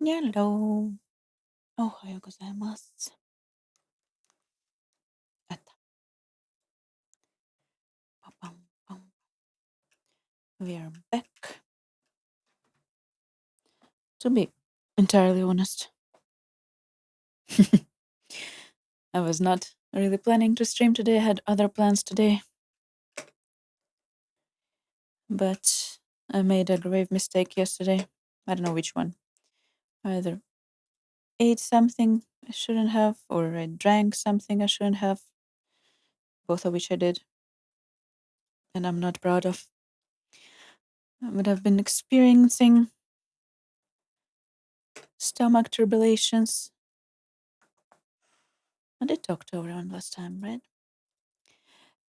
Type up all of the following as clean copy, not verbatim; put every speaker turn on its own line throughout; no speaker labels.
Hello. おはようございます。あった。パパンパン。We are back. To be entirely honest, I was not really planning to stream today. I had other plans today. But I made a grave mistake yesterday. I don't know which one. I either ate something I shouldn't have, or I drank something I shouldn't have. Both of which I did. And I'm not proud of. But I've been experiencing stomach turbilations. I did talk to everyone last time, right?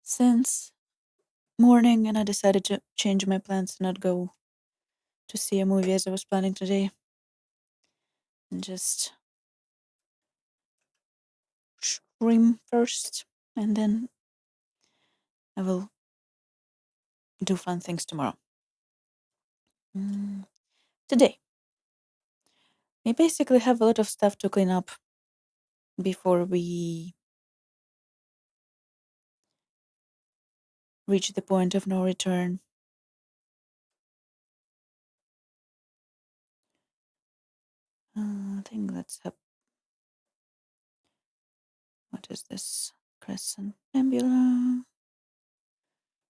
Since morning, and I decided to change my plans and not go to see a movie as I was planning today. And just stream first, and then I will do fun things tomorrow. Today, we basically have a lot of stuff to clean up before we reach the point of no return. I think let's have. What is this? Crescent Nebula.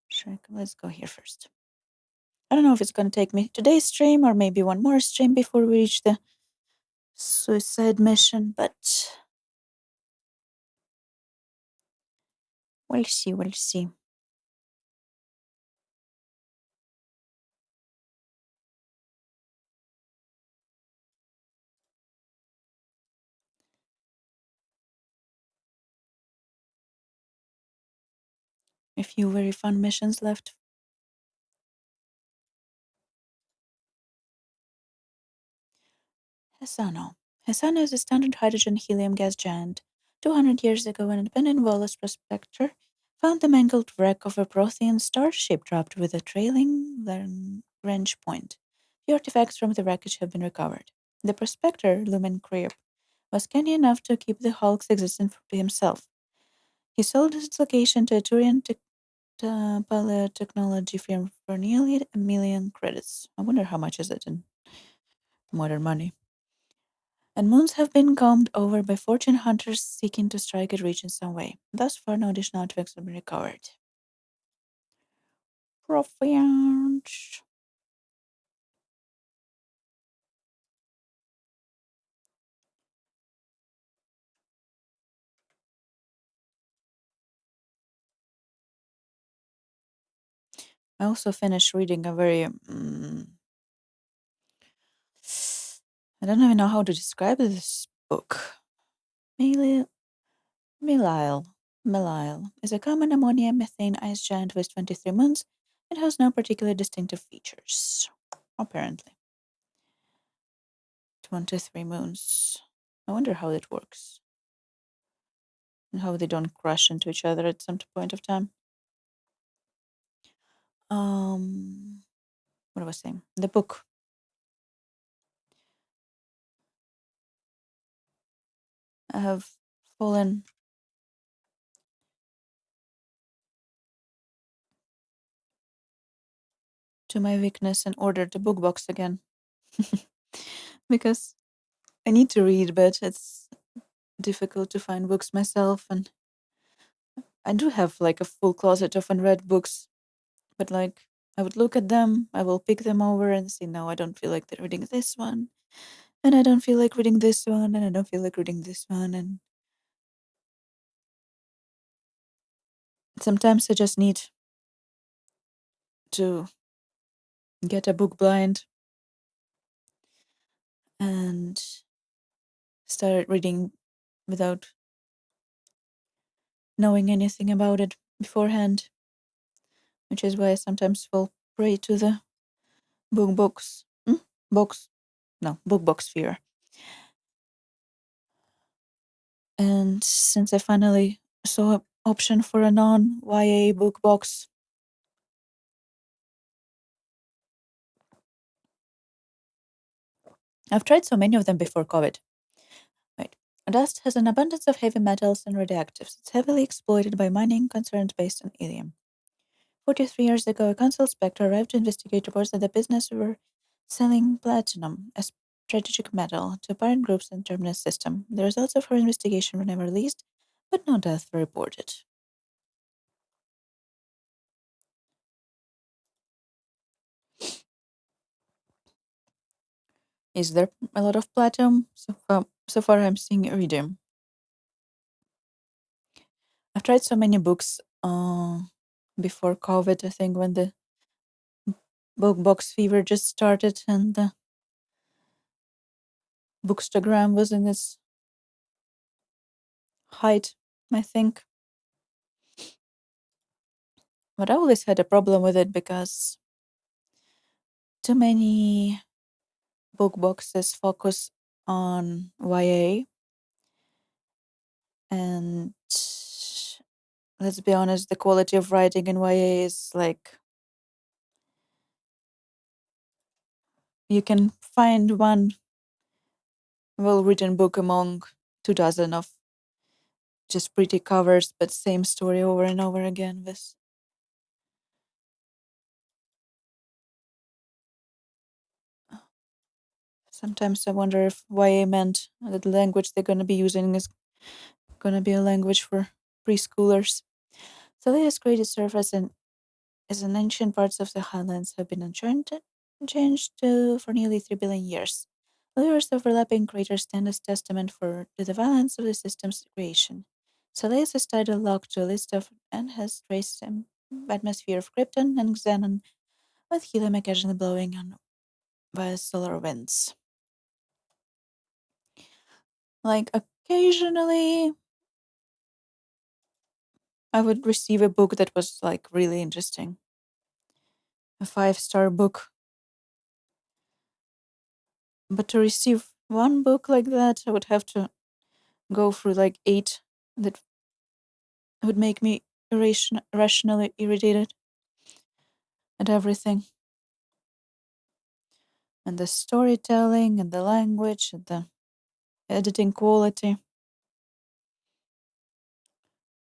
Sure, let's go here first. I don't know if it's going to take me today's stream or maybe one more stream before we reach the suicide mission, but we'll see, we'll see. A few very fun missions left. Hesano. Hesano is a standard hydrogen helium gas giant. 200 years ago, an independent Wallace prospector found the mangled wreck of a Prothean starship dropped with a trailing Lagrange point. The artifacts from the wreckage have been recovered. The prospector, Lumen Creep, was canny enough to keep the Hulk's existence to himself. He sold its location to a Turian biotechnology firm for nearly 1 million credits. I wonder how much is it in modern money. And moons have been combed over by fortune hunters seeking to strike it rich in some way. Thus far, no additional artifacts have been recovered. Profound. I also finished reading a very I don't even know how to describe this book. Melile is a common ammonia methane ice giant with 23 moons. It has no particularly distinctive features, apparently. 23 moons. I wonder how it works. And how they don't crash into each other at some point of time. What was I saying? The book. I have fallen to my weakness and ordered the book box again. Because I need to read, but it's difficult to find books myself, and I do have like a full closet of unread books, but like I would look at them, I will pick them over and say, no, I don't feel like reading this one, and I don't feel like reading this one, and I don't feel like reading this one, and sometimes I just need to get a book blind and start reading without knowing anything about it beforehand, which is why I sometimes fall prey to the book box fear. And since I finally saw an option for a non-YA book box, I've tried so many of them before COVID. Right. Dust has an abundance of heavy metals and radioactives. It's heavily exploited by mining concerns based on helium. 43 years ago, a council inspector arrived to investigate reports that the business were selling platinum, a strategic metal, to parent groups in Terminus system. The results of her investigation were never released, but no deaths were reported. Is there a lot of platinum? So far I'm seeing iridium. I've tried so many books before COVID, I think, when the book box fever just started and the bookstagram was in its height, I think. But I always had a problem with it because too many book boxes focus on YA, and let's be honest, the quality of writing in YA is like you can find one well-written book among 2 dozen of just pretty covers, but same story over and over again. With sometimes I wonder if YA meant that the language they're going to be using is going to be a language for preschoolers. Thalia's greatest surface is in ancient parts of the highlands have been changed for nearly 3 billion years. Valor's overlapping craters stand as testament to the violence of the system's creation. Salius is title locked to a list of and has traced atmosphere of Krypton and Xenon, with helium occasionally blowing on by solar winds. Like occasionally I would receive a book that was like really interesting. A 5-star book. But to receive one book like that, I would have to go through like 8 that would make me irrationally irritated at everything. And the storytelling and the language and the editing quality.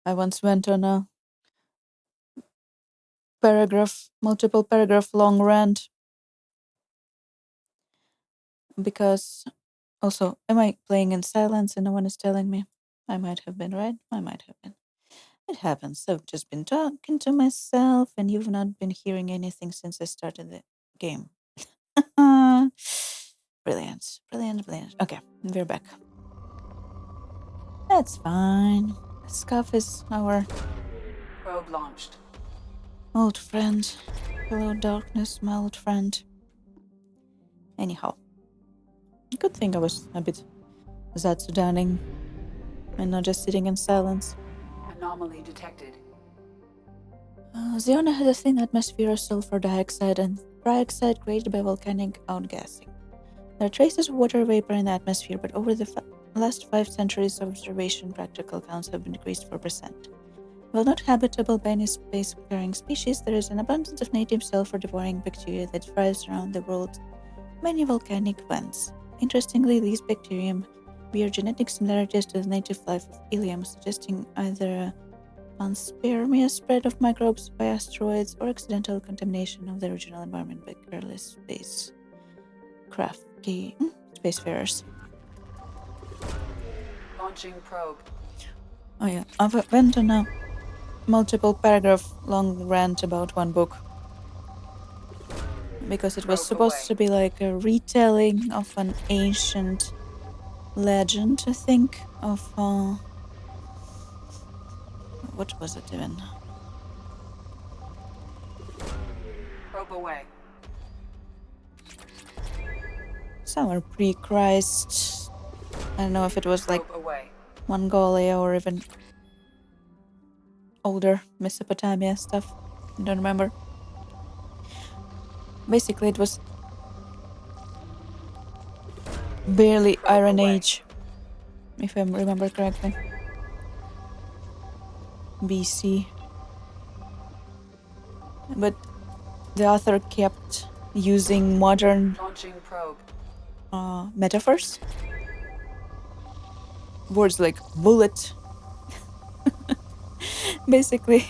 I once went on a multiple paragraph long rant because also, am I playing in silence and no one is telling me? I might have been right. I might have been. It happens. I've just been talking to myself and you've not been hearing anything since I started the game. Brilliant. Brilliant, brilliant. Okay, we're back. That's fine. Scuff is our
Probe launched.
old friend. Hello, darkness, my old friend. Anyhow, good thing I was a bit Zatsudaning and not just sitting in silence.
Anomaly detected.
Ziona has a thin atmosphere of sulfur dioxide and trioxide created by volcanic outgassing. There are traces of water vapor in the atmosphere, but over the last 5 centuries of observation, practical counts have been decreased 4%. While not habitable by any space-faring species, there is an abundance of native sulfur-devouring bacteria that thrives around the world's many volcanic vents. Interestingly, these bacterium bear genetic similarities to the native life of Ilium, suggesting either a panspermia spread of microbes by asteroids or accidental contamination of the original environment by careless spacefarers.
Launching probe.
Oh yeah, I went on a multiple paragraph long rant about one book because it was supposed to be like a retelling of an ancient legend, I think, of what was it even?
Probe away.
Somewhere pre-Christ. I don't know if it was like
Probe away.
Mongolia or even older Mesopotamia stuff. I don't remember. Basically, it was barely
Probe
Iron
away.
Age, if I remember correctly. BC. But the author kept using modern
Launching probe.
metaphors. Words like bullet. Basically,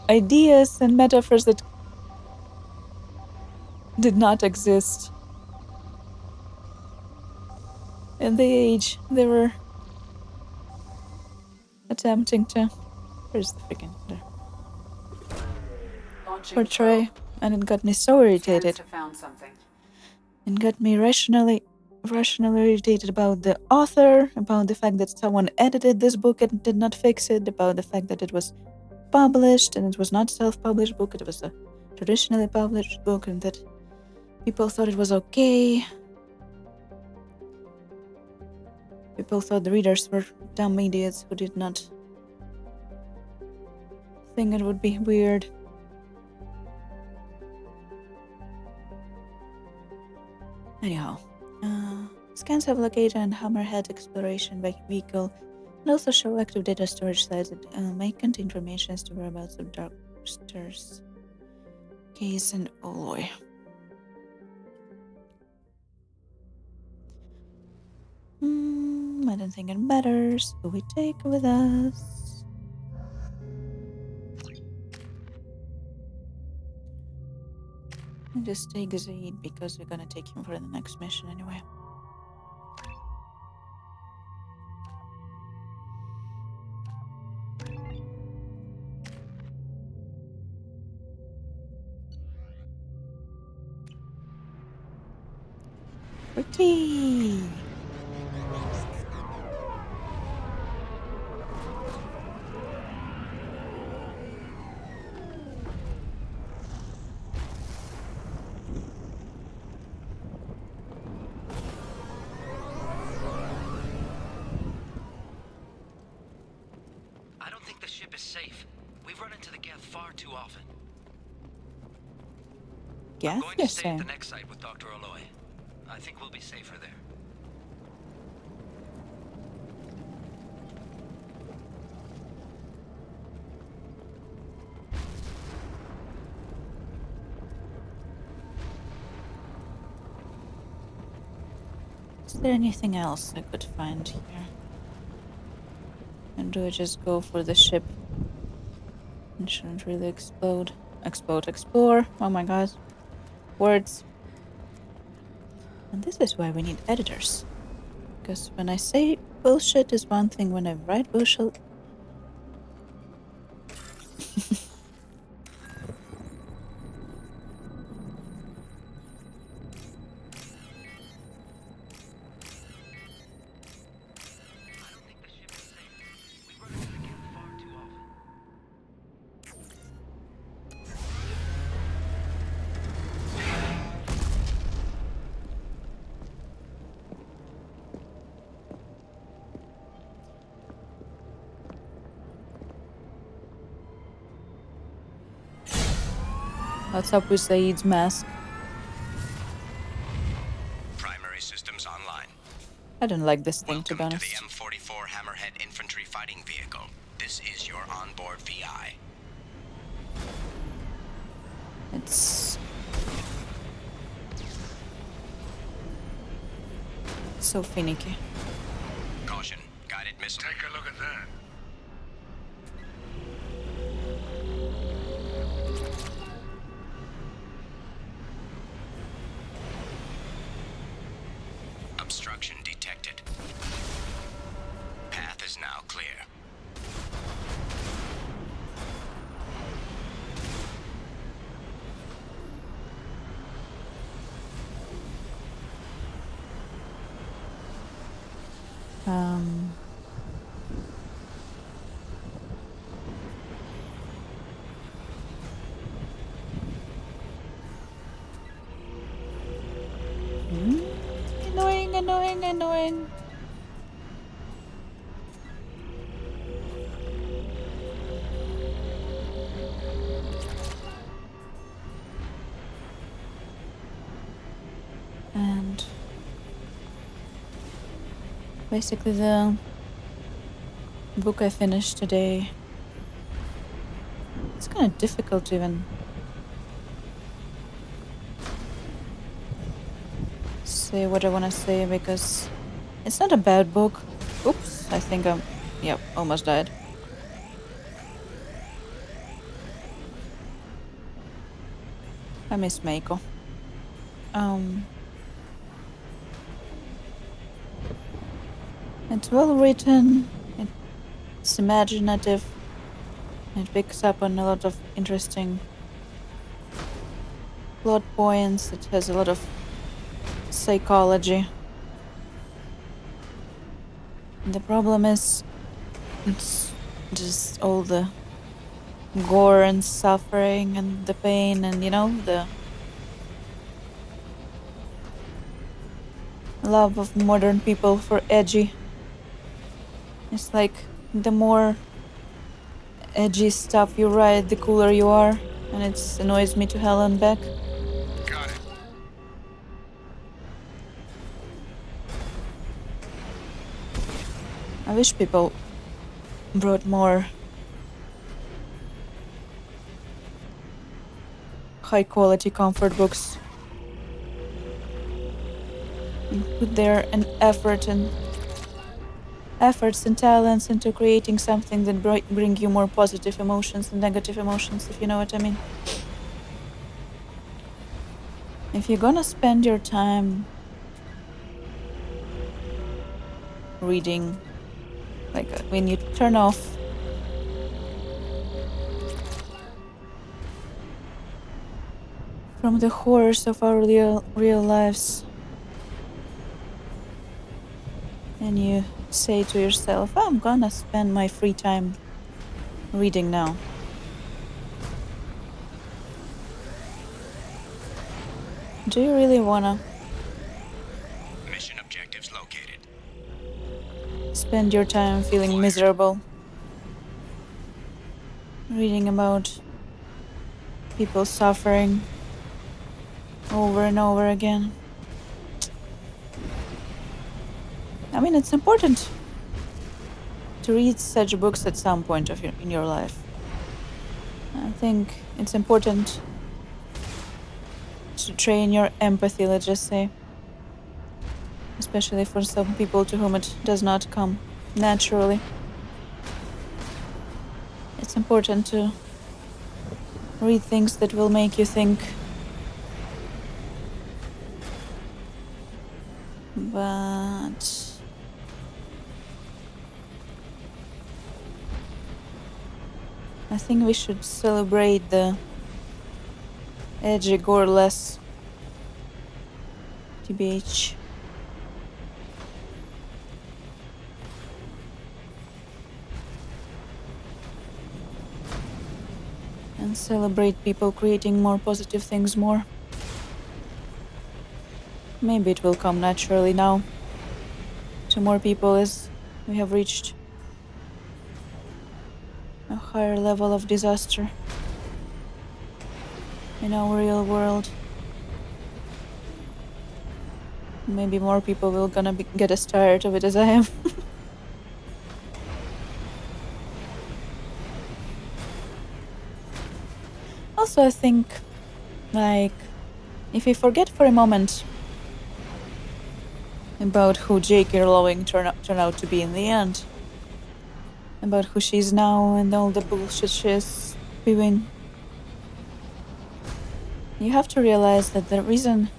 ideas and metaphors that did not exist in the age they were attempting to. Where's the freaking
Launching
portray?
probe.
And it got me so irritated.
Scans have found something.
It got me rationally irritated about the author, about the fact that someone edited this book and did not fix it, about the fact that it was published and it was not self-published book, it was a traditionally published book, and that people thought it was okay. People thought the readers were dumb idiots who did not think it would be weird. Anyhow, scans have located an hammerhead exploration vehicle and also show active data storage sites that may contain information as to whereabouts of Darkster's case and alloy. I don't think it matters who we take with us. I'll just take Zaid because we're gonna take him for the next mission anyway. Pretty.
I don't think the ship is safe. We've run into the geth far too often.
Yeah,
I'm going to stay at the next site with Dr. Aloy. I think we'll be safer there.
Is there anything else I could find here? And do I just go for the ship? It shouldn't really explode. Explore. Oh my god. Words. And this is why we need editors. Because when I say bullshit is one thing, when I write bullshit... What's up with Saeed's mask?
Primary systems online.
I don't like this thing, to be
Welcome
honest.
to the M44 Hammerhead Infantry Fighting Vehicle. This is your onboard VI.
It's so finicky.
Caution, guided missile.
Take a look at that.
Obstruction detected. Path is now clear.
Annoying. And basically the book I finished today, it's kind of difficult to even say what I want to say because it's not a bad book. Oops, I think yep, almost died. I miss Meiko. It's well written, it's imaginative, it picks up on a lot of interesting plot points, it has a lot of psychology. The problem is, it's just all the gore and suffering and the pain and, the love of modern people for edgy. It's like the more edgy stuff you write, the cooler you are, and it annoys me to hell and back.
Got it.
I wish people brought more high quality comfort books and put their efforts and talents into creating something that bring you more positive emotions than negative emotions, if you know what I mean. If you're gonna spend your time reading, like when you turn off from the horrors of our real lives and you say to yourself, I'm gonna spend my free time reading now. Do you really wanna
Mission objectives located.
spend your time feeling miserable? Reading about people suffering over and over again. I mean, it's important to read such books at some point in your life. I think it's important to train your empathy, let's just say. Especially for some people to whom it does not come naturally. It's important to read things that will make you think. But I think we should celebrate the edgy gore less. TBH. And celebrate people creating more positive things more. Maybe it will come naturally now to more people as we have reached a higher level of disaster in our real world. Maybe more people will get as tired of it as I am. Also, I think, like, if we forget for a moment about who J.K. Rowling turned out to be in the end, about who she is now and all the bullshit she's spewing, you have to realize that the reason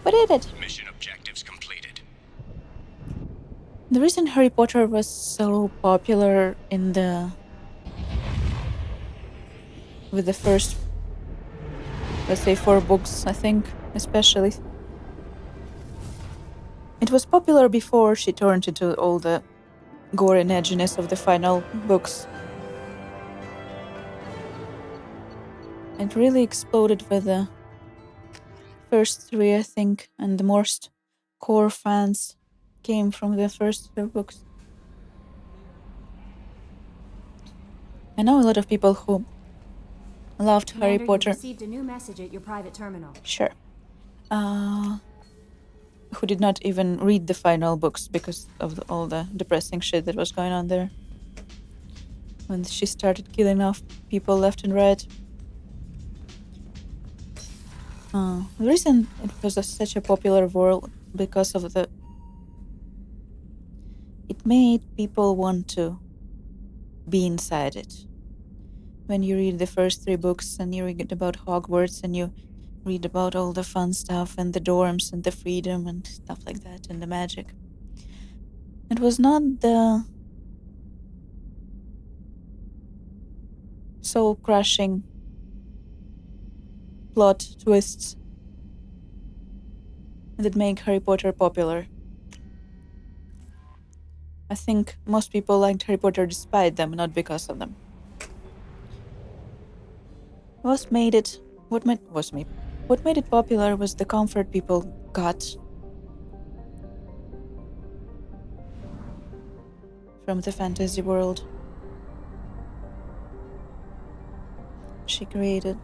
We did it.
it.
Mission objectives completed.
The reason Harry Potter was so popular with the first, let's say, 4 books, I think, especially. It was popular before she turned into all the gore and edginess of the final books. It really exploded with the first 3, I think, and the most core fans came from the first 2 books. I know a lot of people who loved Harry
Commander,
Potter.
You've received a new message at your private terminal.
Sure. Who did not even read the final books because of all the depressing shit that was going on there. when she started killing off people left and right. The reason it was such a popular world because of it made people want to be inside it. When you read the first 3 books and you read about Hogwarts and you read about all the fun stuff and the dorms and the freedom and stuff like that and the magic, it was not the soul-crushing plot twists that make Harry Potter popular. I think most people liked Harry Potter despite them, not because of them. What made it popular was the comfort people got from the fantasy world she created,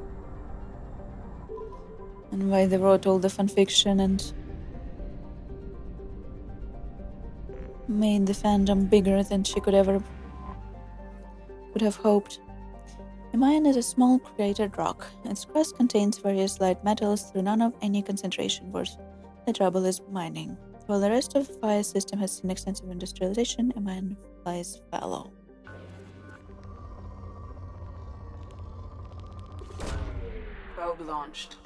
and why they wrote all the fanfiction and made the fandom bigger than she could have hoped. A mine is a small cratered rock. Its crust contains various light metals through none of any concentration worth the trouble is mining. While the rest of the fire system has seen extensive industrialization, a mine lies fallow.
Probe launched.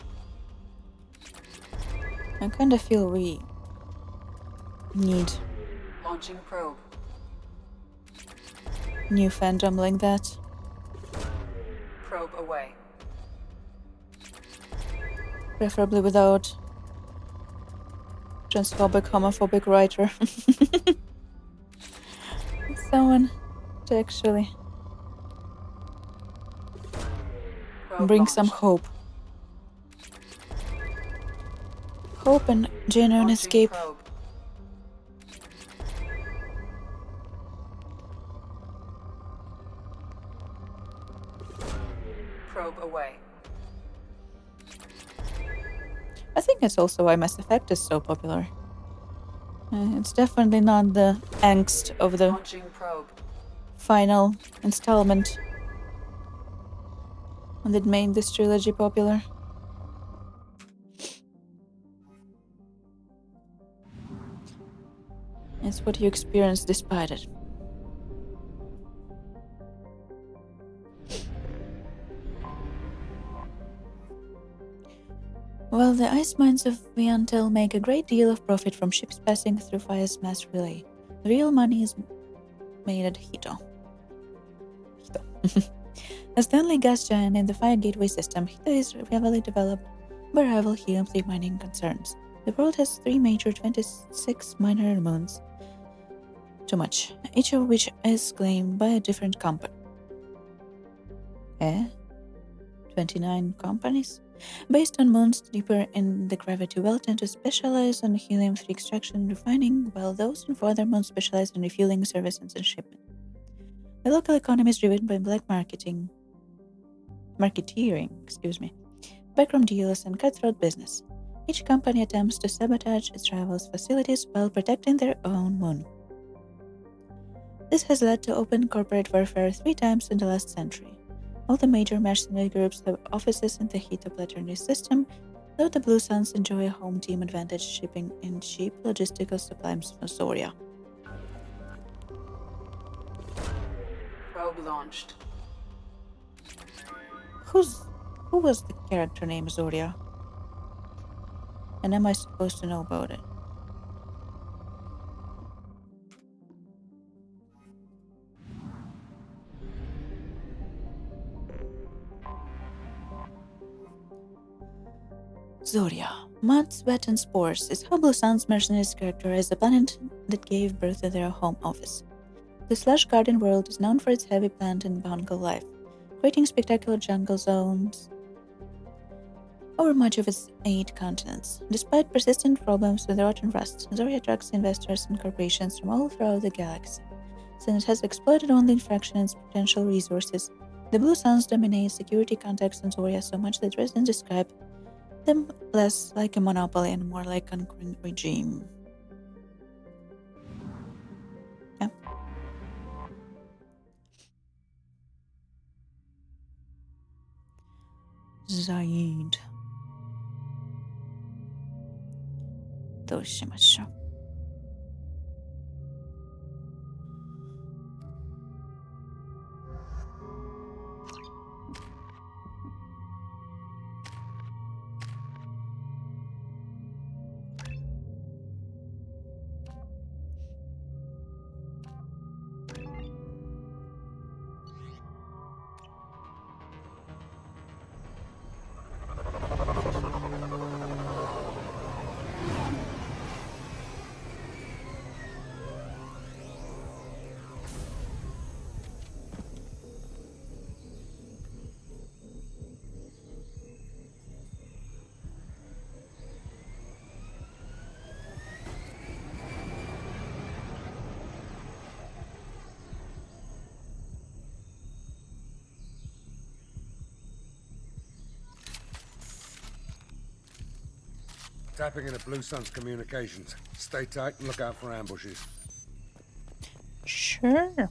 I kind of feel we need
Launching probe.
new fandom like that.
Probe away.
Preferably without transphobic, homophobic writer. Someone to actually
Probe
bring some
launched.
hope. Hope and genuine
Launching
escape.
probe. Probe away.
I think it's also why Mass Effect is so popular. It's definitely not the angst of the
Launching probe.
final installment that made this trilogy popular. It's what you experience despite it. While the ice mines of Viantel make a great deal of profit from ships passing through Fire's mass relay, the real money is made at Hito. As the only gas giant in the Fire Gateway system, Hito is heavily developed by rival helium-3 mining concerns. The world has 3 major 26 minor moons. Too much, each of which is claimed by a different company. 29 companies? Based on moons deeper in the gravity belt and to specialize on helium-3 extraction and refining, while those on further moons specialize in refueling, services, and shipment. The local economy is driven by black marketeering, backroom deals, and cutthroat business. Each company attempts to sabotage its rivals' facilities while protecting their own moon. This has led to open corporate warfare 3 times in the last century. All the major mercenary groups have offices in the Hito Planetary system, though the Blue Suns enjoy a home team advantage shipping in cheap logistical supplies from Zoria.
Probe launched.
Who was the character named Zoria? And am I supposed to know about it? Zoria. Mud, Sweat, and Spores is how Blue Suns mercenaries characterize the planet that gave birth to their home office. This lush garden world is known for its heavy plant and jungle life, creating spectacular jungle zones over much of its 8 continents. Despite persistent problems with rot and rust, Zoria attracts investors and corporations from all throughout the galaxy. Since it has exploited only a fraction of its potential resources, the Blue Suns dominate security contacts in Zoria so much that residents describe them less like a monopoly and more like a conquering regime. Yeah. Zaid. どうしましょう。
Tapping into Blue Sun's communications. Stay tight and look out for ambushes.
Sure. I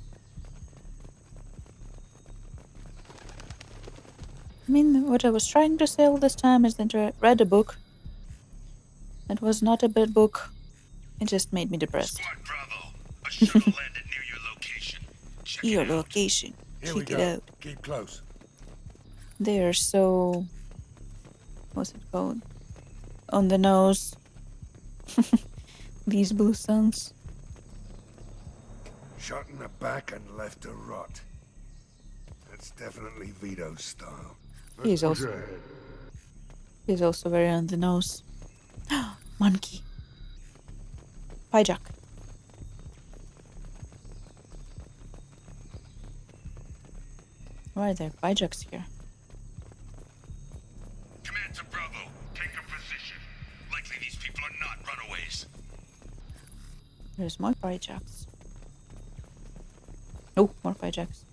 mean, what I was trying to say all this time is that I read a book. It was not a bad book. It just made me depressed.
Squad Bravo, a shuttle landed near your location. Check
Your
it out.
location.
Here we
Check it
go.
out.
Keep close.
They are so... What's it called? On the nose. These Blue Suns.
Shot in the back and left to rot. That's definitely Vito's style.
He's also very on the nose. Monkey. Hijack. Why are there hijacks here?
Command to Bravo, take a position. Likely these people are not runaways.
There's more hijacks. Oh, more hijacks.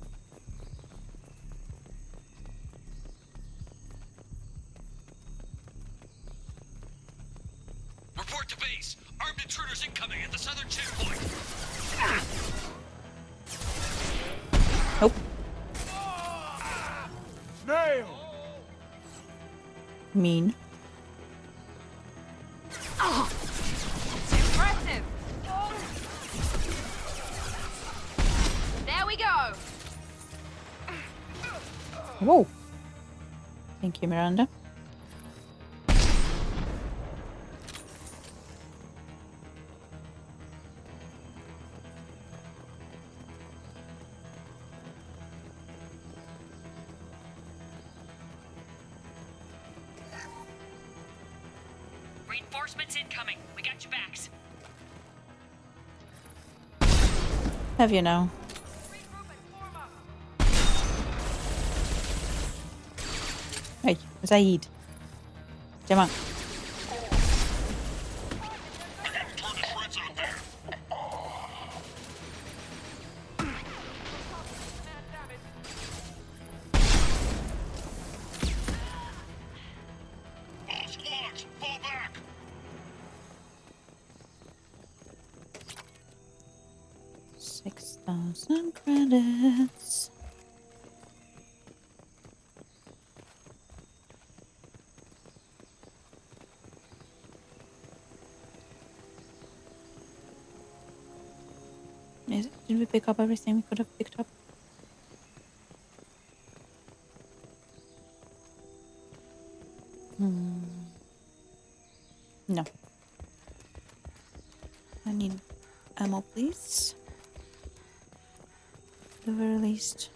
Report to base. Armed intruders incoming at the southern checkpoint.
Nope.
Nail!
Mean.
Impressive! There we go!
Whoa. Thank you, Miranda.
Reinforcements incoming. We got your backs.
Have you now? Hey, Zaid. Come on.
All squads, fall back.
6,000 credits. Did we pick up everything we could have picked up? No. I need ammo, please. At the very least.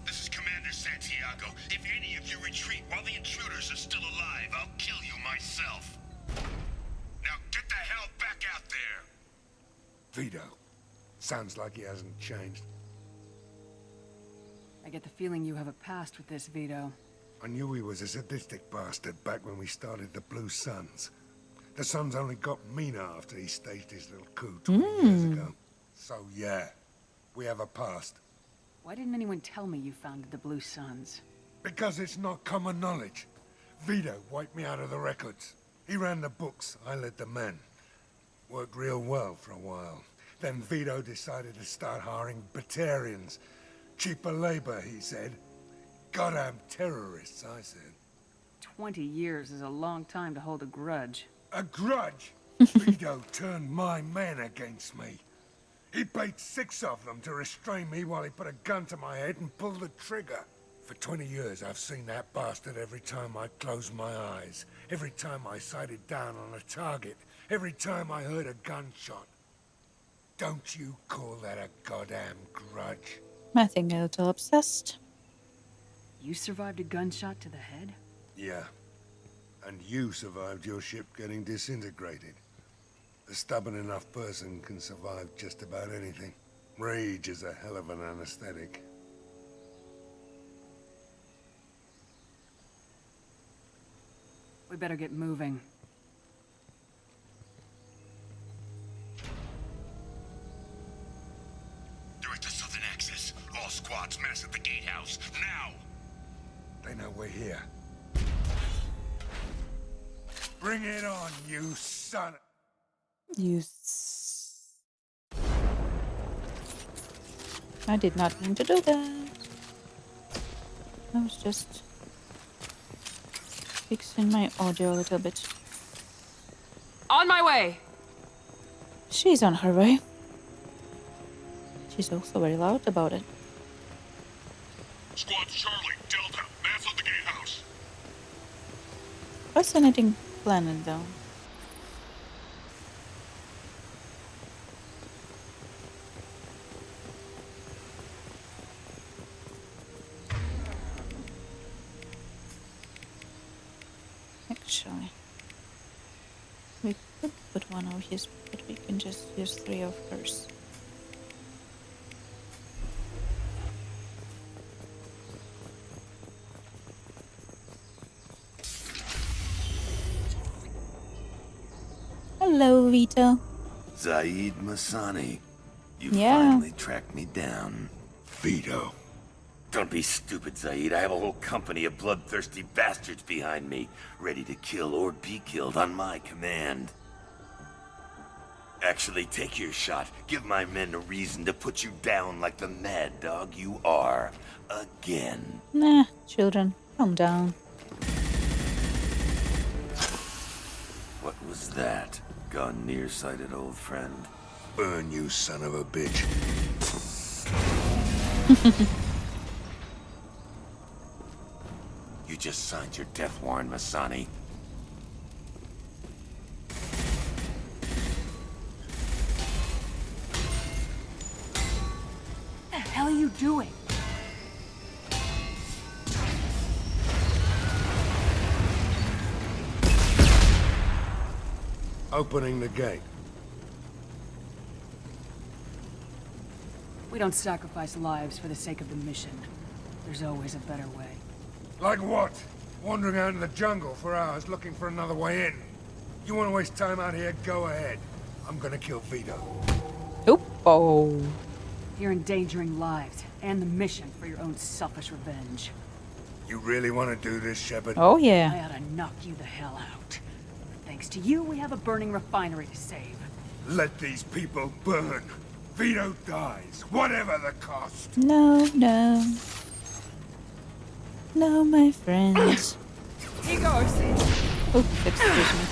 This is Commander Santiago. If any of you retreat while the intruders are still alive, I'll kill you myself. Now get the hell back out there!
Vito. Sounds like he hasn't changed.
I get the feeling you have a past with this, Vito.
I knew he was a sadistic bastard back when we started the Blue Suns. The Suns only got meaner after he staged his little coup 20 years ago. So yeah, we have a past.
Why didn't anyone tell me you founded the Blue Suns?
Because it's not common knowledge. Vito wiped me out of the records. He ran the books, I led the men. Worked real well for a while. Then Vito decided to start hiring Batarians. Cheaper labor, he said. Goddamn terrorists, I said.
20 years is a long time to hold a grudge.
A grudge? Vito turned my men against me. He paid 6 of them to restrain me while he put a gun to my head and pulled the trigger. For 20 years, I've seen that bastard every time I closed my eyes. Every time I sighted down on a target. Every time I heard a gunshot. Don't you call that a goddamn grudge?
I think a little obsessed.
You survived a gunshot to the head?
Yeah. And you survived your ship getting disintegrated. A stubborn enough person can survive just about anything. Rage is a hell of an anesthetic.
We better get moving.
They're at the southern axis. All squads mass at the gatehouse. Now!
They know we're here. Bring it on, you son.
I did not mean to do that. I was just fixing my audio a little bit.
On my way!
She's on her way. She's also very loud about it.
Squad Charlie, Delta, mass at the gatehouse.
Fascinating planet, though. Actually, we could put one of his, but we can just use 3 of hers. Hello, Vito.
Zaid Masani, you
Yeah.
finally tracked me down.
Vito.
Don't be stupid, Zaid. I have a whole company of bloodthirsty bastards behind me, ready to kill or be killed on my command. Actually, take your shot. Give my men a reason to put you down like the mad dog you are. Again.
Nah, children, calm down.
What was that? Gone nearsighted, old friend.
Burn, you son of a bitch.
You just signed your death warrant, Masani.
What the hell are you doing?
Opening the gate.
We don't sacrifice lives for the sake of the mission. There's always a better way.
Like what? Wandering out in the jungle for hours looking for another way in. You want to waste time out here? Go ahead. I'm gonna kill Vito.
Oop. Oh.
You're endangering lives and the mission for your own selfish revenge.
You really want to do this, Shepard?
Oh,
I
yeah.
ought to knock you the hell out. Thanks to you, we have a burning refinery to save.
Let these people burn. Vito dies, whatever the cost.
No, no. No, my friends.
He goes.
Oops, excuse me.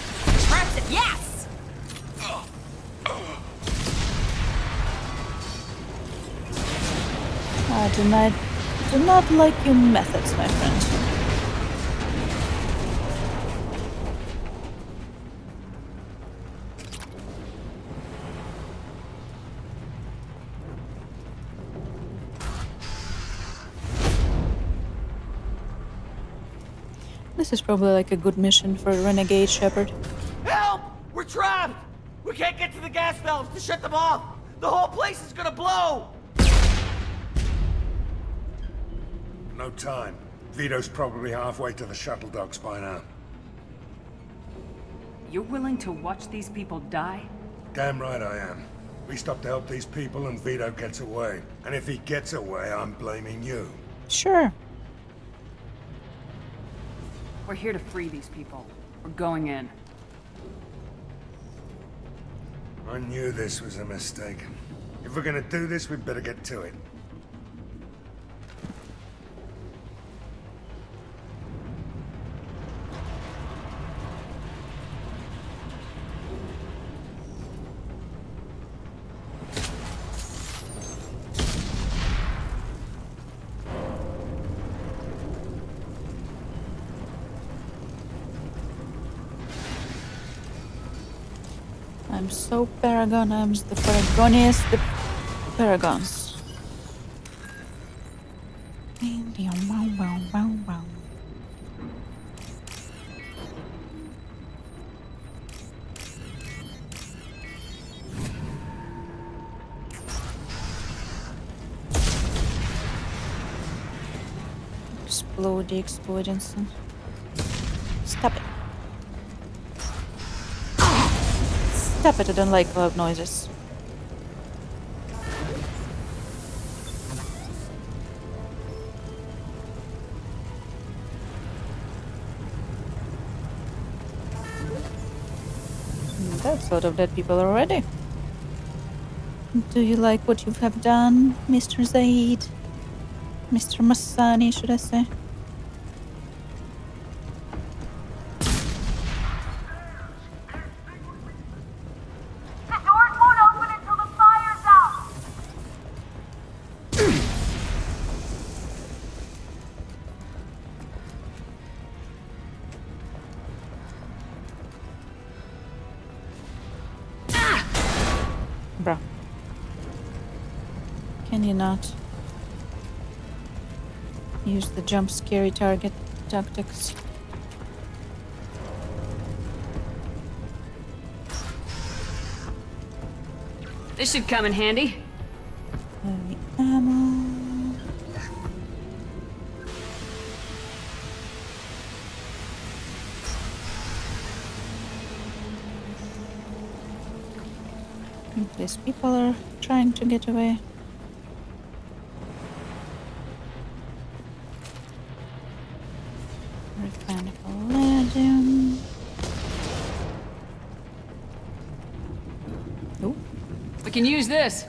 Traps it, yes!
I do not like your methods, my friend. This is probably like a good mission for a renegade shepherd.
Help! We're trapped! We can't get to the gas valves to shut them off! The whole place is gonna blow!
No time. Vito's probably halfway to the shuttle docks by now.
You're willing to watch these people die?
Damn right I am. We stop to help these people and Vito gets away. And if he gets away, I'm blaming you.
Sure.
We're here to free these people. We're going in.
I knew this was a mistake. If we're gonna do this, we'd better get to it.
I'm so Paragon, I'm the Paragoniest, the Paragons. Exploding. Stop it. Stop it, I don't like loud noises. That's a lot of dead people already. Do you like what you have done, Mr. Zaid? Mr. Masani, should I say?
The doors won't open until the fire's out!
Bruh. Can you not use the jump scary target tactics?
This should come in handy.
Heavy ammo. These people are trying to get away. Refined palladium. Oh.
We can use this.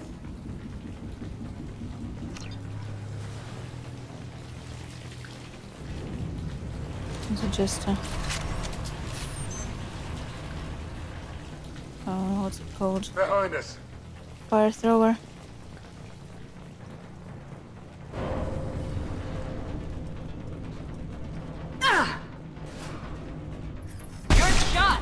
Is it just a... Oh, what's it called?
Behind us.
Fire thrower.
Good shot.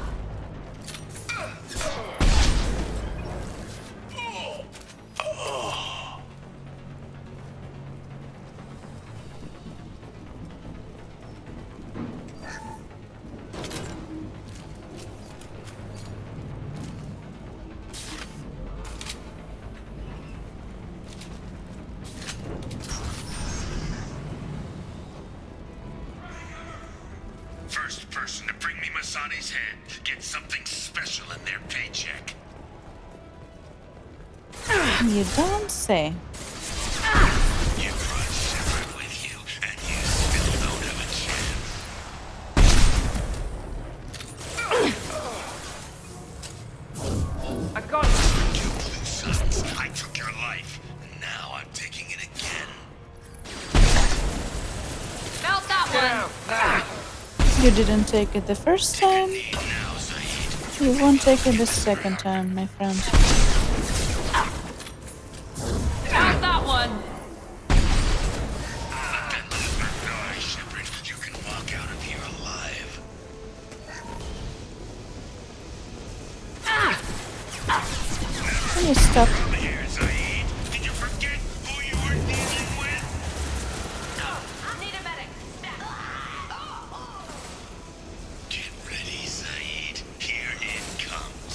First person to bring me Masani's head gets something special in their paycheck.
You don't say.
You brought Shepard with you, and you still don't have a chance.
I got it.
You Blue Suns, I took your life. Now I'm taking it again.
Felt that one!
You didn't take it the first time.
Now, Zaid.
You won't take it the second time, my friend.
Got that one.
Let that lizard die, Shepard. You can walk out of here alive.
Can you stop?
Come here, Zaid. Did you forget who you were dealing with?
I need a medic.
Get ready, Zaid. Here it comes.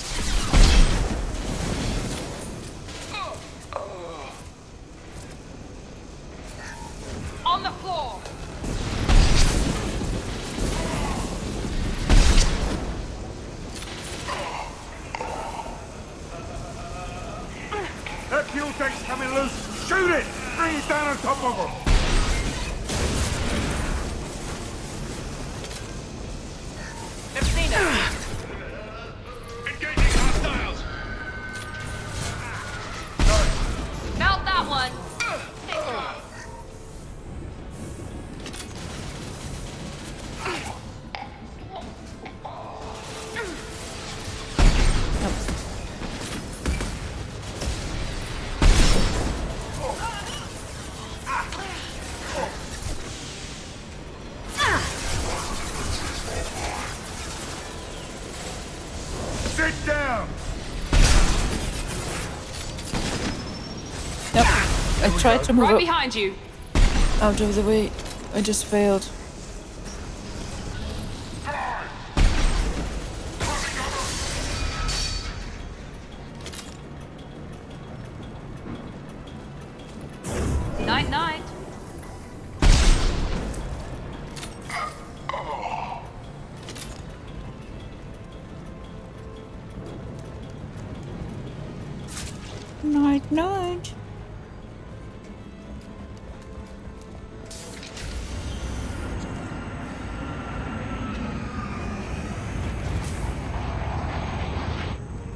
On the floor.
of them!
Never seen it.
Engaging hostiles!
Mount that one.
Sit down!
Yep. I tried to move
Right
up
behind you.
out of the way. I just failed.
Night, night.
Night, night.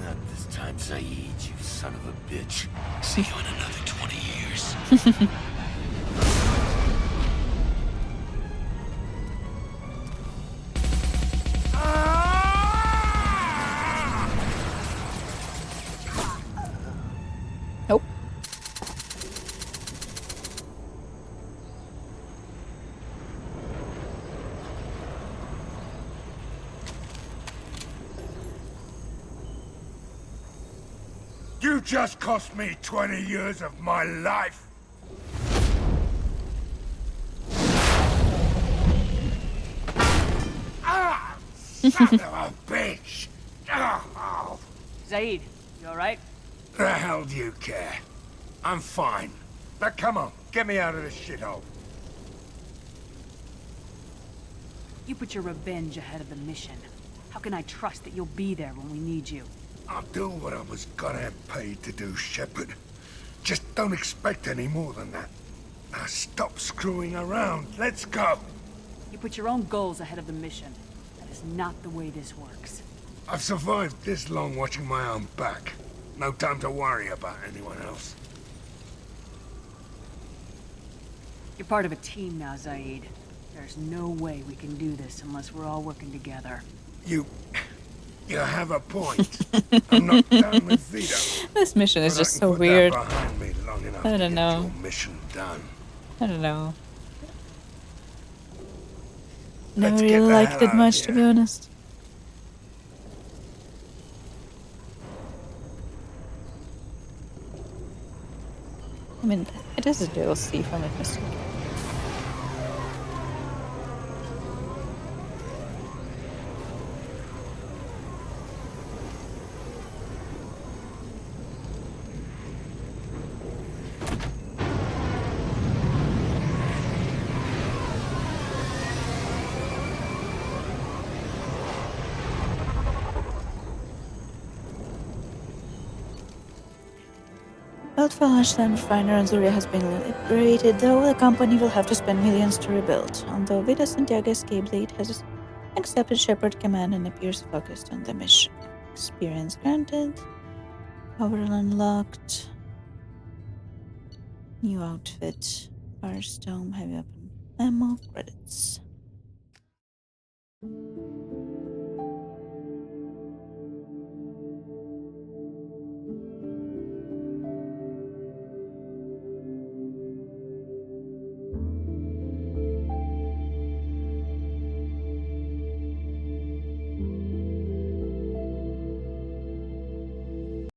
Not this time, Saeed, you son of a bitch. See you in another 20 years.
Nope.
You just cost me 20 years of my life! Ah! Son of a bitch! Oh,
Zaid, you alright?
the hell do you care? I'm fine. Now come on, get me out of this shithole.
You put your revenge ahead of the mission. How can I trust that you'll be there when we need you?
I'll do what I was gonna have paid to do, Shepard. Just don't expect any more than that. Now stop screwing around. Let's go.
You put your own goals ahead of the mission. That is not the way this works.
I've survived this long watching my own back. No time to worry about anyone else.
You're part of a team now, Zaid. There's no way we can do this unless we're all working together.
You have a point. I'm not done with Vito.
This mission is
but I
just
can
so
put
weird.
That behind me long enough
I
to
don't
get
know.
your mission done.
I don't know.
Let's
Never
get
really
the
liked
hell
it
out of
much, to be
here.
honest. I mean, it is a DLC from it, mistake. Valor refiner on Zuria has been liberated, though the company will have to spend millions to rebuild. Although Vida Santiago escape lead has accepted Shepard command and appears focused on the mission. Experience granted. Power unlocked. New outfit. Firestone, heavy weapon. Ammo. Credits.